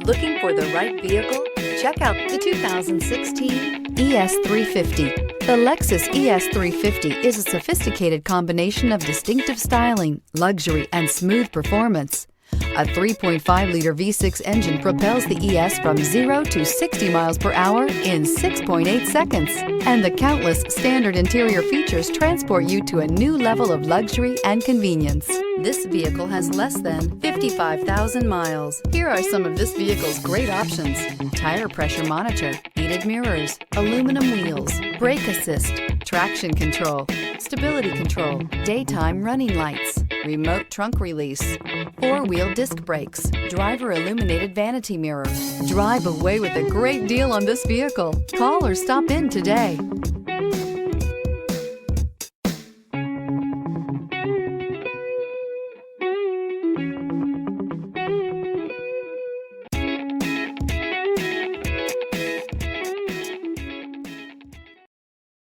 Looking for the right vehicle? Check out the 2016 ES350. The Lexus ES350 is a sophisticated combination of distinctive styling, luxury, and smooth performance. A 3.5-liter V6 engine propels the ES from 0 to 60 miles per hour in 6.8 seconds. And the countless standard interior features transport you to a new level of luxury and convenience. This vehicle has less than 55,000 miles. Here are some of this vehicle's great options: tire pressure monitor, heated mirrors, aluminum wheels, brake assist, traction control, stability control, daytime running lights, remote trunk release, four-wheel disc brakes, driver illuminated vanity mirror. Drive away with a great deal on this vehicle. Call or stop in today.